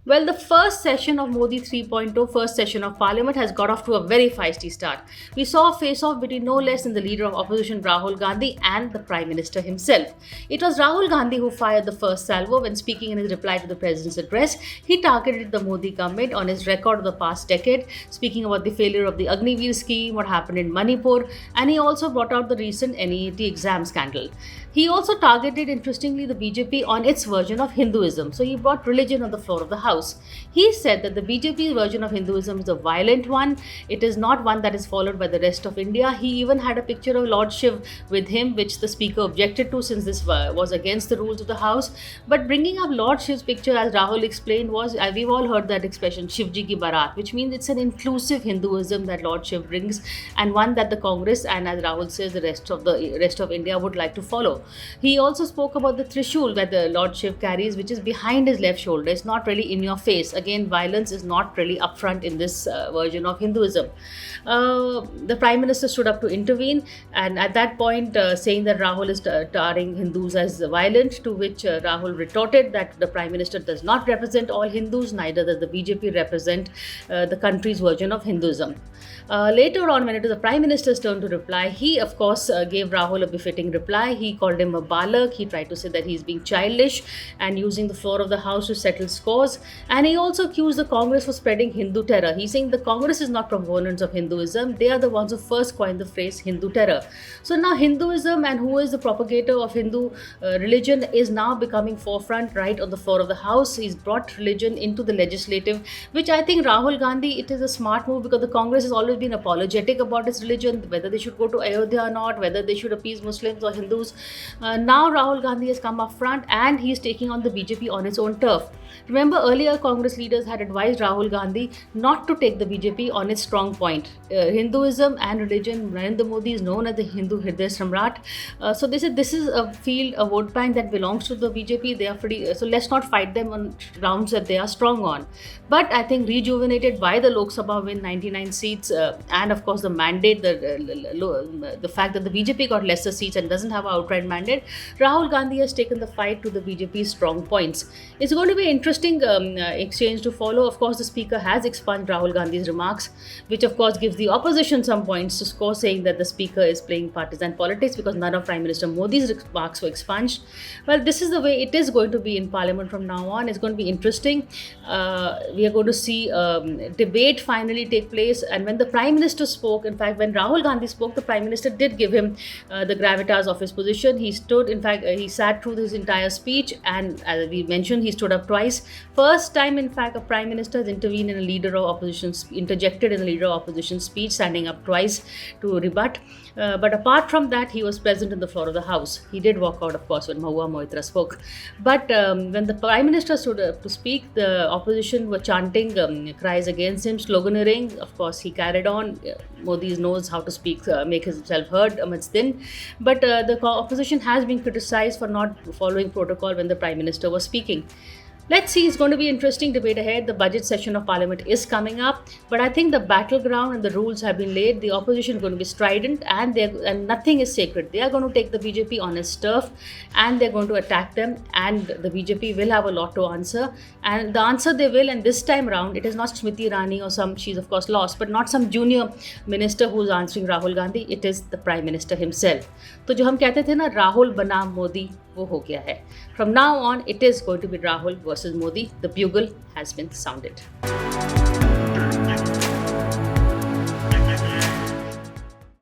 Well, the first session of Modi 3.0, first session of Parliament, has got off to a very feisty start. We saw a face off between no less than the leader of opposition Rahul Gandhi and the Prime Minister himself. It was Rahul Gandhi who fired the first salvo when speaking in his reply to the President's address. He targeted the Modi government on his record of the past decade, speaking about the failure of the Agniveer scheme, what happened in Manipur, and he also brought out the recent NEET exam scandal. He also targeted, interestingly, the BJP on its version of Hinduism. So he brought religion on the floor of the House. He said that the BJP version of Hinduism is a violent one. It is not one that is followed by the rest of India. He even had a picture of Lord Shiv with him, which the Speaker objected to since this was against the rules of the House. But bringing up Lord Shiv's picture, as Rahul explained, was we've all heard that expression, Shivji ki Barat, which means it's an inclusive Hinduism that Lord Shiv brings, and one that the Congress and, as Rahul says, the rest of India would like to follow. He also spoke about the Trishul that the Lord Shiv carries, which is behind his left shoulder. It's not really in your face. Again, violence is not really upfront in this version of Hinduism. The Prime Minister stood up to intervene, and at that point, saying that Rahul is tarring Hindus as violent, to which Rahul retorted that the Prime Minister does not represent all Hindus, neither does the BJP represent the country's version of Hinduism. Later on, when it was the Prime Minister's turn to reply, he, of course, gave Rahul a befitting reply. He called him a balak. He tried to say that he's being childish and using the floor of the House to settle scores. And he also accused the Congress for spreading Hindu terror. He's saying the Congress is not proponents of Hinduism. They are the ones who first coined the phrase Hindu terror. So now Hinduism and who is the propagator of Hindu religion is now becoming forefront right on the floor of the House. He's brought religion into the legislative, which I think Rahul Gandhi, it is a smart move because the Congress has always been apologetic about its religion, whether they should go to Ayodhya or not, whether they should appease Muslims or Hindus. Now Rahul Gandhi has come up front and he's taking on the BJP on its own turf. Remember, earlier Congress leaders had advised Rahul Gandhi not to take the BJP on its strong point. Hinduism and religion, Narendra Modi is known as the Hindu Hriday Samrat. So they said this is a field, a vote bank that belongs to the BJP. They are pretty, so let's not fight them on grounds that they are strong on. But I think rejuvenated by the Lok Sabha win, 99 seats, and of course the mandate, the fact that the BJP got lesser seats and doesn't have an outright mandate, Rahul Gandhi has taken the fight to the BJP's strong points. It's going to be interesting exchange to follow. Of course, the Speaker has expunged Rahul Gandhi's remarks, which of course gives the opposition some points to score, saying that the Speaker is playing partisan politics because none of Prime Minister Modi's remarks were expunged. Well, this is the way it is going to be in Parliament from now on. It's going to be interesting. We are going to see debate finally take place. And when the Prime Minister spoke, in fact, when Rahul Gandhi spoke, the Prime Minister did give him the gravitas of his position. He stood, in fact, he sat through his entire speech, and as we mentioned, he stood up twice. First time, in fact, a Prime Minister has intervened in a leader of opposition, interjected in a leader of opposition speech, standing up twice to rebut. But apart from that, he was present in the floor of the House. He did walk out, of course, when Mahua Moitra spoke. But when the Prime Minister stood up to speak, the opposition were chanting cries against him, sloganeering. Of course, he carried on. Modi knows how to speak, make himself heard amidst din. But the opposition has been criticized for not following protocol when the Prime Minister was speaking. Let's see, it's going to be an interesting debate ahead. The budget session of Parliament is coming up, but I think the battleground and the rules have been laid. The opposition is going to be strident, and nothing is sacred. They are going to take the BJP on its turf, and they're going to attack them, and the BJP will have a lot to answer. And the answer they will, and this time round, it is not Smriti Irani or some, she's of course lost, but not some junior minister who's answering Rahul Gandhi. It is the Prime Minister himself. तो जो हम कहते थे ना, राहुल बनाम मोदी, वो हो गया है. From now on, it is going to be Rahul versus Modi. The bugle has been sounded.